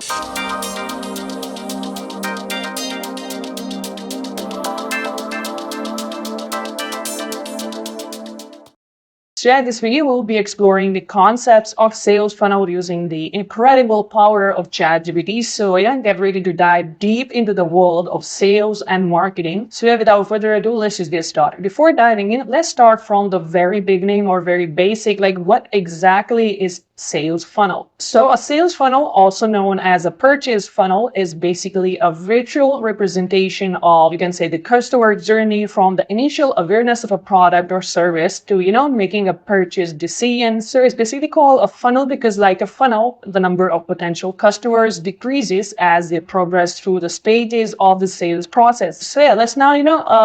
So yeah, this video will be exploring the concepts of sales funnel using the incredible power of ChatGPT. So yeah, get ready to dive deep into the world of sales and marketing. So yeah, without further ado, let's just get started. Before diving in, let's start from the very beginning or very basic, like what exactly is sales funnel? So a sales funnel, also known as a purchase funnel, is basically a virtual representation of, you can say, the customer journey from the initial awareness of a product or service to, making a purchase decision. So it's basically called a funnel because, like a funnel, the number of potential customers decreases as they progress through the stages of the sales process. So yeah, let's now,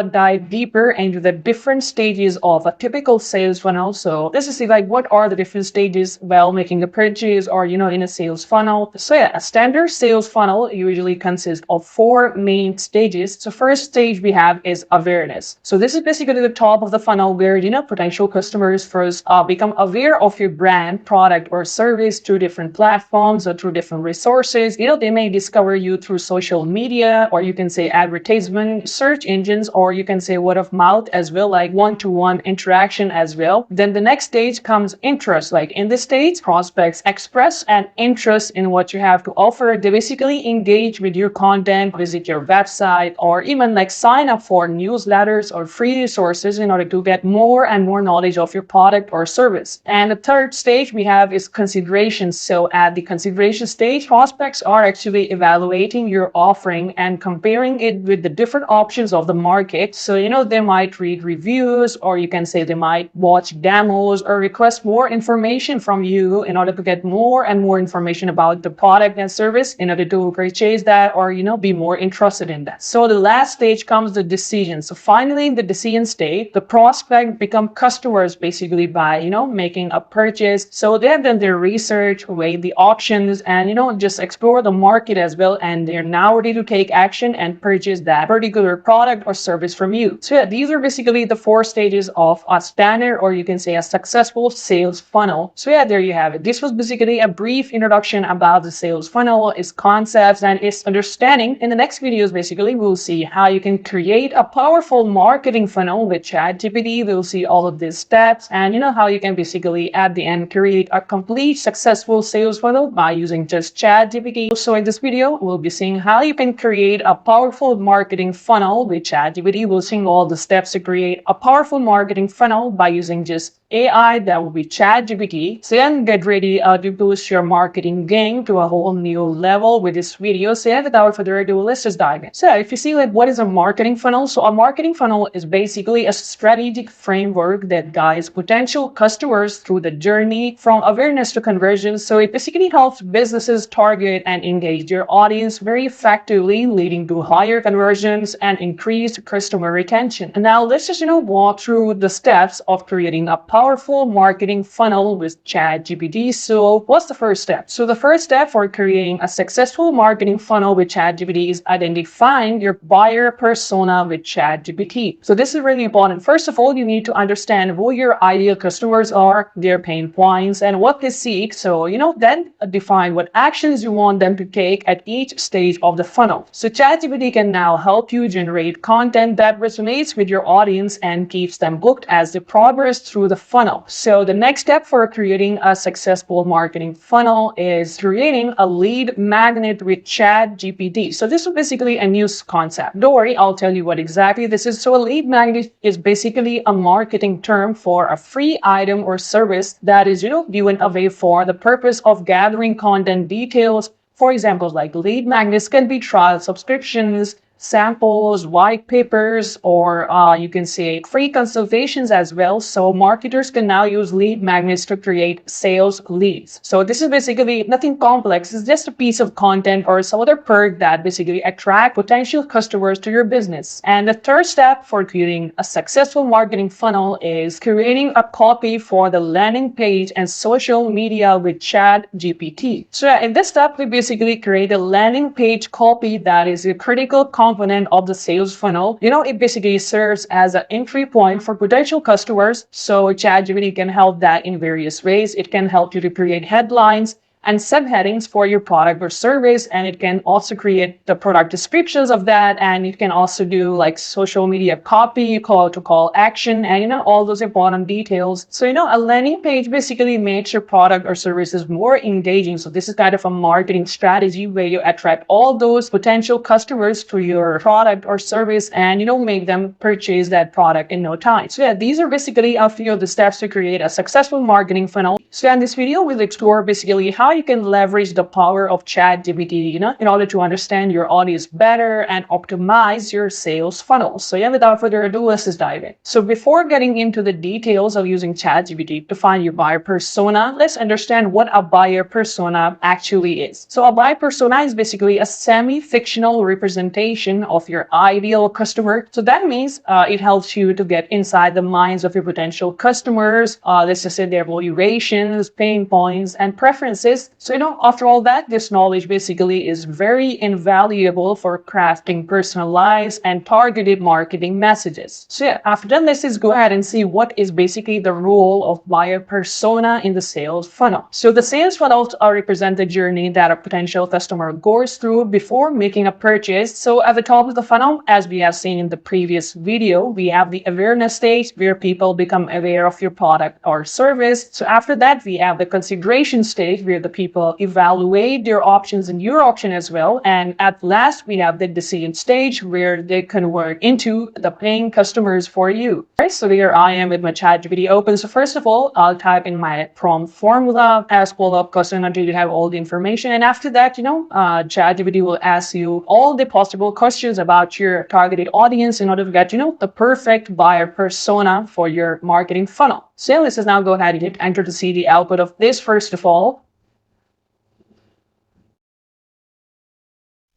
dive deeper into the different stages of a typical sales funnel. So let's just see, like, what are the different stages while making a purchase or, in a sales funnel. So yeah, a standard sales funnel usually consists of 4 main stages. So first stage we have is awareness. So this is basically the top of the funnel where, potential customers first become aware of your brand, product, or service through different platforms or through different resources. They may discover you through social media, or you can say advertisement, search engines, or you can say word of mouth as well, like one-to-one interaction as well. Then the next stage comes interest. Like in this stage, prospects express an interest in what you have to offer. They basically engage with your content, visit your website, or even like sign up for newsletters or free resources in order to get more and more knowledge of your product or service. And the third stage we have is consideration. So at the consideration stage, prospects are actually evaluating your offering and comparing it with the different options of the market. So, they might read reviews, or you can say they might watch demos or request more information from you in order to get more and more information about the product and service in order to purchase that or, be more interested in that. So the last stage comes the decision. So finally, in the decision stage, the prospect become customers basically by, making a purchase. So they have done their research, weigh the options, and, just explore the market as well. And they're now ready to take action and purchase that particular product or service from you. So yeah, these are basically the 4 stages of a standard, or you can say a successful sales funnel. So yeah, there you have it. This was basically a brief introduction about the sales funnel, its concepts, and its understanding. In the next videos, basically, we'll see how you can create a powerful marketing funnel with ChatGPT. We'll see all of these steps and, how you can basically at the end create a complete successful sales funnel by using just ChatGPT. So in this video, we'll be seeing how you can create a powerful marketing funnel with ChatGPT. We'll see all the steps to create a powerful marketing funnel by using just AI, that will be ChatGPT. So then get ready to boost your marketing game to a whole new level with this video. So yeah, without further ado, let's just dive in. So if you see, like, what is a marketing funnel? So a marketing funnel is basically a strategic framework that guides potential customers through the journey from awareness to conversion. So it basically helps businesses target and engage their audience very effectively, leading to higher conversions and increased customer retention. And now let's just, walk through the steps of creating a powerful marketing funnel with ChatGPT. So what's the first step? So the first step for creating a successful marketing funnel with ChatGPT is identifying your buyer persona with ChatGPT. So this is really important. First of all, you need to understand who your ideal customers are, their pain points, and what they seek. So, then define what actions you want them to take at each stage of the funnel. So ChatGPT can now help you generate content that resonates with your audience and keeps them booked as they progress through the funnel. So the next step for creating a successful marketing funnel is creating a lead magnet with ChatGPT. So this is basically a new concept. Don't worry, I'll tell you what exactly this is. So a lead magnet is basically a marketing term for a free item or service that is, given away for the purpose of gathering content details. For example, like lead magnets can be trial subscriptions, samples, white papers, or you can say free consultations as well. So marketers can now use lead magnets to create sales leads. So this is basically nothing complex. It's just a piece of content or some other perk that basically attract potential customers to your business. And the third step for creating a successful marketing funnel is creating a copy for the landing page and social media with ChatGPT. So in this step, we basically create a landing page copy that is a critical component of the sales funnel. It basically serves as an entry point for potential customers. So ChatGPT can help that in various ways. It can help you to create headlines, and subheadings for your product or service. And it can also create the product descriptions of that. And you can also do like social media copy, call to call action, and all those important details. So a landing page basically makes your product or services more engaging. So this is kind of a marketing strategy where you attract all those potential customers to your product or service and make them purchase that product in no time. So yeah, these are basically a few of the steps to create a successful marketing funnel. So in this video, we'll explore basically how you can leverage the power of ChatGPT, in order to understand your audience better and optimize your sales funnel. So yeah, without further ado, let's just dive in. So before getting into the details of using ChatGPT to find your buyer persona, let's understand what a buyer persona actually is. So a buyer persona is basically a semi-fictional representation of your ideal customer. So that means it helps you to get inside the minds of your potential customers. Let's just say their motivations, pain points, and preferences. So after all that, this knowledge basically is very invaluable for crafting personalized and targeted marketing messages. So yeah, after that, let's just go ahead and see what is basically the role of buyer persona in the sales funnel. So the sales funnels represent the journey that a potential customer goes through before making a purchase. So at the top of the funnel, as we have seen in the previous video, we have the awareness stage where people become aware of your product or service. So after that, we have the consideration stage where the people evaluate their options and your option as well. And at last, we have the decision stage where they convert into the paying customers for you. All right, so here I am with my ChatGPT open. So first of all, I'll type in my prompt formula, ask follow-up question until you have all the information. And after that, ChatGPT will ask you all the possible questions about your targeted audience in order to get, the perfect buyer persona for your marketing funnel. So let's just now go ahead and hit enter to see the output of this first of all.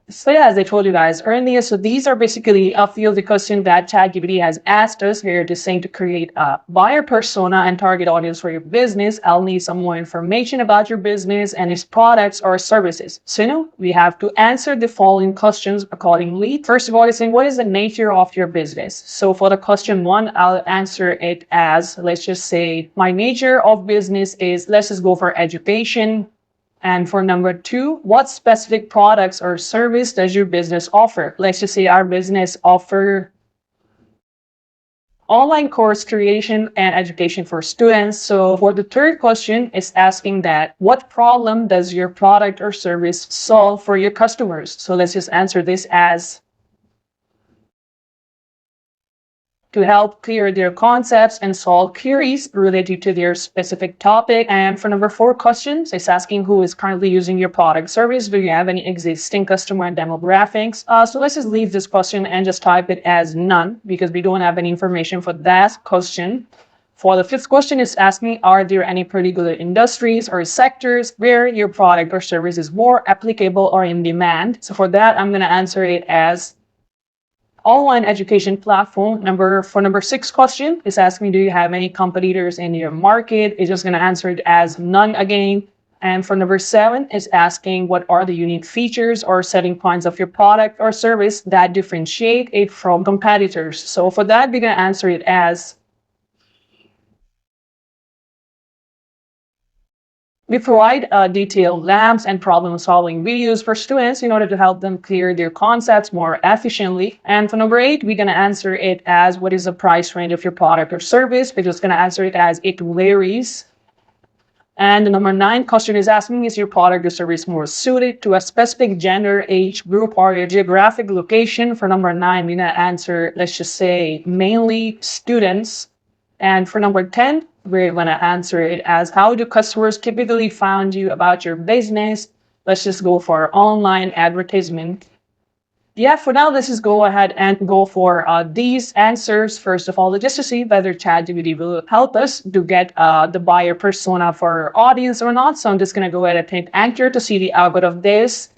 So yeah, as I told you guys earlier, so these are basically a few of the questions that ChatGPT has asked us here, just saying to create a buyer persona and target audience for your business. I'll need some more information about your business and its products or services. So we have to answer the following questions accordingly. First of all, it's saying, what is the nature of your business? So for the question one, I'll answer it as, let's just say, my nature of business is, let's just go for education. And for number two, what specific products or service does your business offer? Let's just say our business offer online course creation and education for students. So for the third question, it's asking that what problem does your product or service solve for your customers? So let's just answer this as to help clear their concepts and solve queries related to their specific topic. And for number four questions, it's asking who is currently using your product service. Do you have any existing customer demographics? So let's just leave this question and just type it as none because we don't have any information for that question. For the fifth question, it's asking, are there any particular industries or sectors where your product or service is more applicable or in demand? So for that, I'm going to answer it as online education platform. For number six question, is asking, do you have any competitors in your market? It's just going to answer it as none again. And for number seven, is asking, what are the unique features or selling points of your product or service that differentiate it from competitors? So for that, we're going to answer it as we provide detailed labs and problem-solving videos for students in order to help them clear their concepts more efficiently. And for number eight, we're going to answer it as what is the price range of your product or service. We're just going to answer it as it varies. And the number nine question is asking, is your product or service more suited to a specific gender, age group, or your geographic location? For number nine, we're going to answer, let's just say, mainly students. And for number 10, we're going to answer it as how do customers typically find you about your business? Let's just go for online advertisement. Yeah, for now, let's just go ahead and go for these answers. First of all, just to see whether ChatGPT will help us to get the buyer persona for our audience or not. So I'm just going to go ahead and hit enter to see the output of this.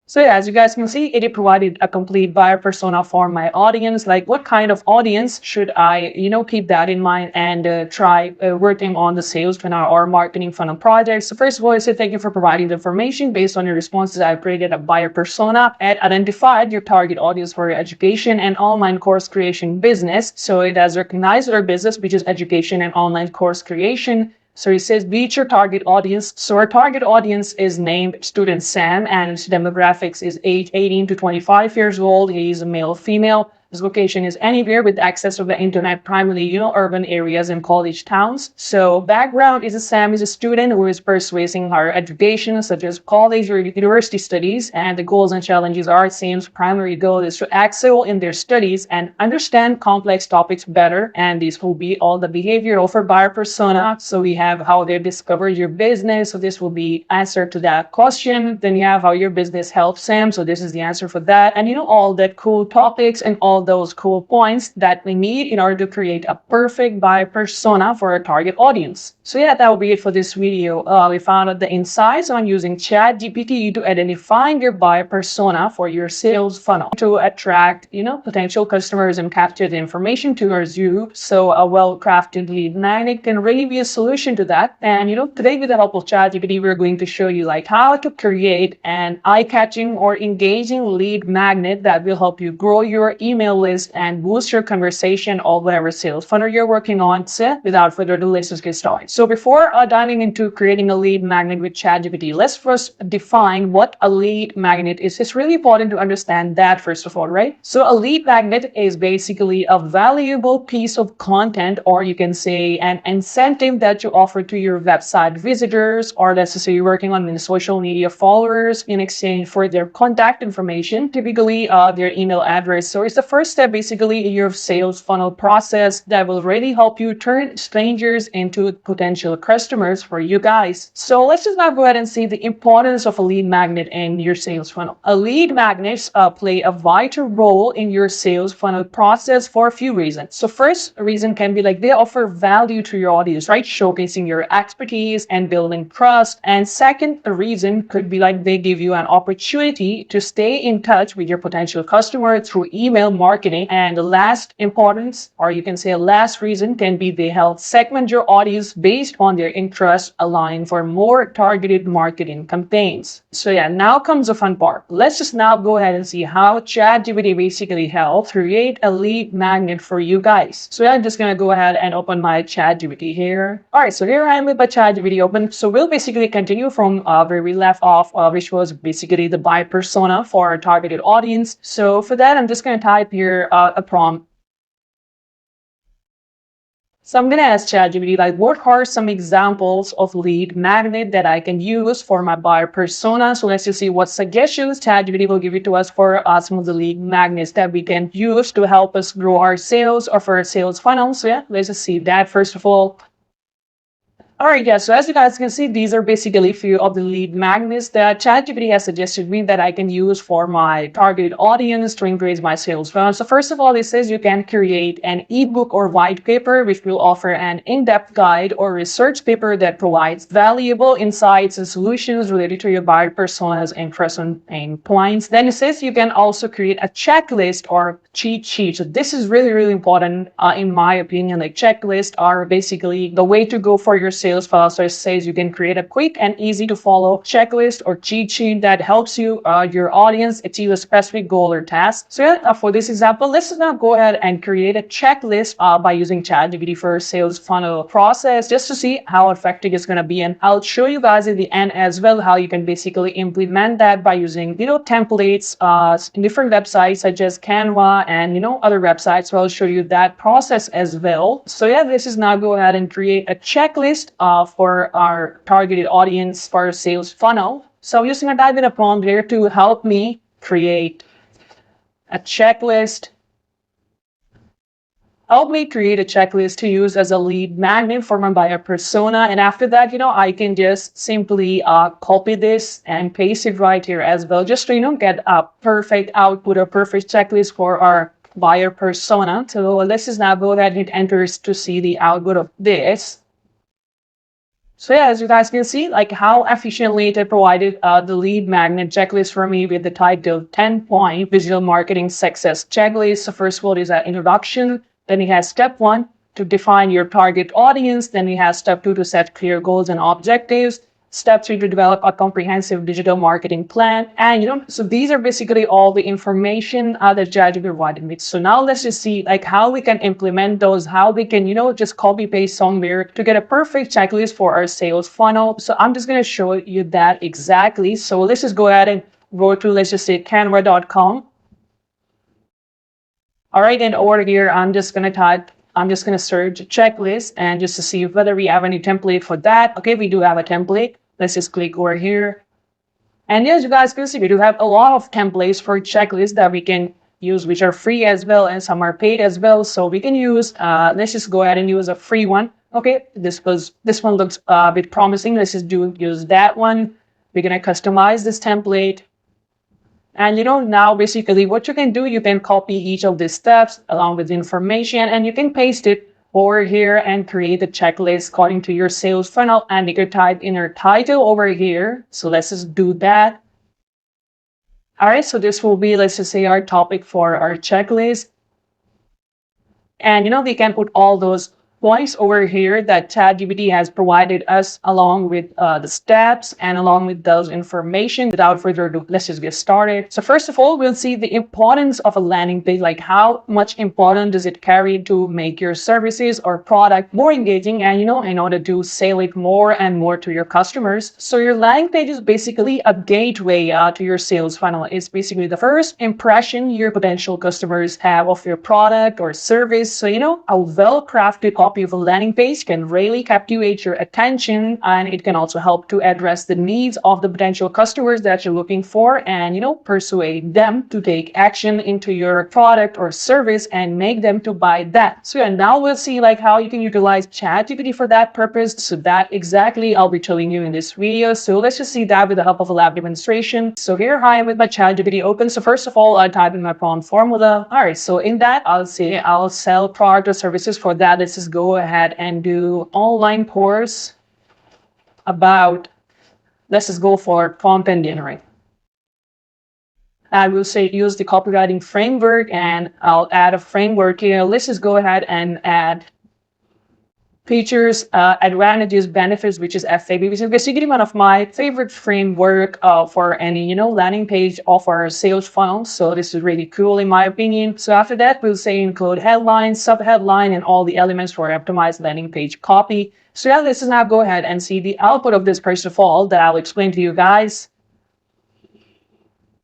So yeah, as you guys can see, it provided a complete buyer persona for my audience. Like what kind of audience should I, keep that in mind and try working on the sales funnel or marketing funnel projects. So first of all, I say thank you for providing the information. Based on your responses, I've created a buyer persona and identified your target audience for your education and online course creation business. So it has recognized our business, which is education and online course creation. So it says, reach your target audience. So our target audience is named student Sam, and his demographics is age 18 to 25 years old. He's a male, female. His location is anywhere with access to the internet, primarily, urban areas and college towns. So background is Sam is a student who is pursuing higher education, such as college or university studies. And the goals and challenges are Sam's primary goal is to excel in their studies and understand complex topics better. And this will be all the behavior offered by our persona. So we have how they discover your business. So this will be answer to that question. Then you have how your business helps Sam. So this is the answer for that. And all that cool topics and all those cool points that we need in order to create a perfect buyer persona for our target audience. So yeah, that will be it for this video. We found out the insights on using ChatGPT to identify your buyer persona for your sales funnel to attract, potential customers and capture the information towards you. So a well-crafted lead magnet can really be a solution to that. And today with the help of ChatGPT, we're going to show you like how to create an eye-catching or engaging lead magnet that will help you grow your email list and boost your conversation or whatever sales funnel you're working on. So without further ado, let's just get started. So before diving into creating a lead magnet with ChatGPT, let's first define what a lead magnet is. It's really important to understand that first of all, right? So a lead magnet is basically a valuable piece of content, or you can say an incentive that you offer to your website visitors, or let's just say you're working on social media followers in exchange for their contact information, typically their email address. So it's the first step basically in your sales funnel process that will really help you turn strangers into potential customers for you guys. So let's just now go ahead and see the importance of a lead magnet in your sales funnel. A lead magnets play a vital role in your sales funnel process for a few reasons. So first reason can be like they offer value to your audience, right? Showcasing your expertise and building trust. And second reason could be like they give you an opportunity to stay in touch with your potential customer through email marketing. And the last importance, or you can say last reason, can be they help segment your audience based on their interests, allowing for more targeted marketing campaigns. So yeah, now comes the fun part. Let's just now go ahead and see how ChatGPT basically helps create a lead magnet for you guys. So yeah, I'm just gonna go ahead and open my ChatGPT here. All right, so here I am with my ChatGPT open. So we'll basically continue from where we left off, which was basically the buyer persona for our targeted audience. So for that, I'm just gonna type here a prompt. So I'm going to ask ChatGPT, like, what are some examples of lead magnet that I can use for my buyer persona? So let's just see what suggestions ChatGPT will give it to us for some of the lead magnets that we can use to help us grow our sales or for our sales funnel. So yeah, let's just see that first of all. All right, yeah, so as you guys can see, these are basically a few of the lead magnets that ChatGPT has suggested me that I can use for my targeted audience to increase my sales funnel. So first of all, it says you can create an ebook or white paper, which will offer an in-depth guide or research paper that provides valuable insights and solutions related to your buyer personas and person pain points. Then it says you can also create a checklist or cheat sheet. So this is really, really important in my opinion. Like checklists are basically the way to go for your sales funnel. So it says you can create a quick and easy to follow checklist or cheat sheet that helps you, your audience achieve a specific goal or task. So yeah, for this example, let's now go ahead and create a checklist by using ChatGPT for sales funnel process, just to see how effective it's going to be. And I'll show you guys at the end as well how you can basically implement that by using templates in different websites such as Canva and other websites. So I'll show you that process as well. So yeah, this is now go ahead and create a checklist for our targeted audience for our sales funnel. So I'm just going to type in a prompt here to help me create a checklist. Help me create a checklist to use as a lead magnet for my buyer persona. And after that, I can just simply copy this and paste it right here as well, just to, get a perfect output or perfect checklist for our buyer persona. So let's just now go ahead and hit enter to see the output of this. So yeah, as you guys can see, like how efficiently it provided the lead magnet checklist for me with the title 10-point visual marketing success checklist. So first one is an introduction. Then it has step 1 to define your target audience. Then it has step 2 to set clear goals and objectives. Step 3, to develop a comprehensive digital marketing plan. And so these are basically all the information that ChatGPT provided me. So now let's just see like how we can implement those, how we can, just copy paste somewhere to get a perfect checklist for our sales funnel. So I'm just going to show you that exactly. So let's just go ahead and go to, let's just say, canva.com. All right, and over here, I'm just going to search checklist and just to see whether we have any template for that. Okay, we do have a template. Let's just click over here. And as you guys can see, we do have a lot of templates for checklists that we can use, which are free as well, and some are paid as well. So we can use, let's just go ahead and use a free one. Okay, this one looks a bit promising. Let's just use that one. We're going to customize this template. And now basically what you can do, you can copy each of these steps along with the information, and you can paste it over here and create a checklist according to your sales funnel. And you can type in your title over here. So let's just do that. All right, so this will be, let's just say, our topic for our checklist. And we can put all those points over here that ChatGPT has provided us along with the steps and along with those information. Without further ado, let's just get started. So first of all, we'll see the importance of a landing page, like how much important does it carry to make your services or product more engaging and, in order to sell it more and more to your customers. So your landing page is basically a gateway to your sales funnel. It's basically the first impression your potential customers have of your product or service. So, a well-crafted copy of a landing page can really captivate your attention, and it can also help to address the needs of the potential customers that you're looking for and, persuade them to take action into your product or service and make them to buy that. So now we'll see like how you can utilize ChatGPT for that purpose. So that exactly I'll be showing you in this video. So let's just see that with the help of a lab demonstration. So here I am with my ChatGPT open. So first of all, I'll type in my prompt formula. All right, so in that, I'll say I'll sell product or services. For that, let's just go ahead and do online course about, let's just go for prompt engineering. I will say use the copywriting framework, and I'll add a framework here. Let's just go ahead and add features, advantages, benefits, which is FAB, which is basically one of my favorite framework for any, landing page of our sales funnel. So this is really cool in my opinion. So after that, we'll say include headline, subheadline, and all the elements for optimized landing page copy. So yeah, let's now go ahead and see the output of this first of all that I'll explain to you guys.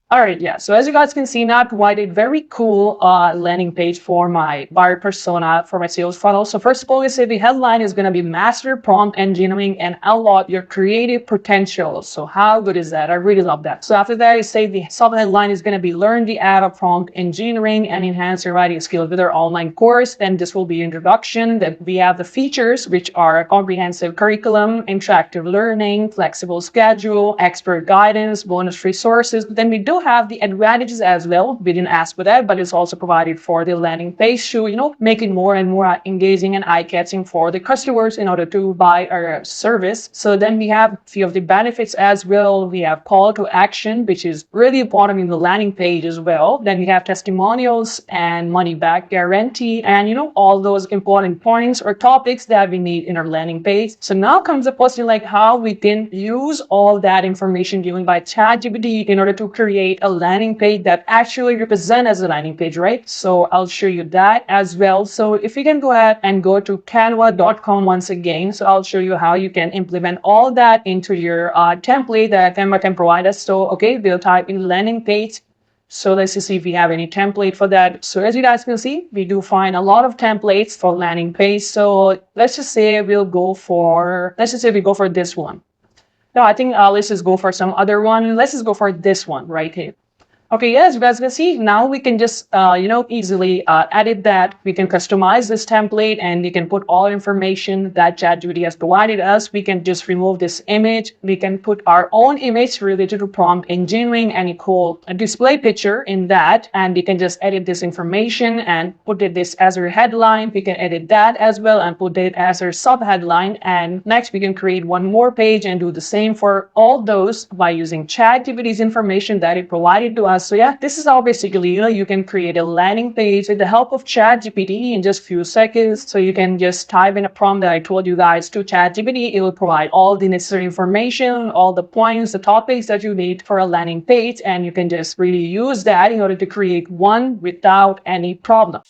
All right, yeah. So as you guys can see, now I provided very cool landing page for my buyer persona for my sales funnel. So first of all, we say the headline is going to be Master Prompt Engineering and Unlock Your Creative Potential. So how good is that? I really love that. So after that, I say the subheadline is going to be Learn the Art of Prompt Engineering and Enhance Your Writing Skills with our online course. Then this will be introduction. Then we have the features, which are comprehensive curriculum, interactive learning, flexible schedule, expert guidance, bonus resources. Then we do have the advantages as well. We didn't ask for that, but it's also provided for the landing page to, make it more and more engaging and eye-catching for the customers in order to buy our service. So then we have a few of the benefits as well. We have call to action, which is really important in the landing page as well. Then we have testimonials and money back guarantee, and all those important points or topics that we need in our landing page. So now comes the question like how we can use all that information given by ChatGPT in order to create a landing page that actually represents as a landing page, right? So I'll show you that as well. So if you can go ahead and go to canva.com once again, so I'll show you how you can implement all that into your template that Canva can provide us. So okay, we'll type in landing page. So let's just see if we have any template for that. So as you guys can see, we do find a lot of templates for landing page. So let's just say we go for this one. No, I think let's just go for some other one. Let's just go for this one right here. Okay, yes, you guys can see now we can just, easily edit that. We can customize this template and you can put all information that ChatGPT has provided us. We can just remove this image. We can put our own image related to prompt engineering and equal a display picture in that. And we can just edit this information and put this as our headline. We can edit that as well and put it as our sub headline. And next we can create one more page and do the same for all those by using ChatGPT's information that it provided to us So yeah, this is how basically you can create a landing page with the help of ChatGPT in just few seconds. So you can just type in a prompt that I told you guys to ChatGPT. It will provide all the necessary information, all the points, the topics that you need for a landing page, and you can just really use that in order to create one without any problem.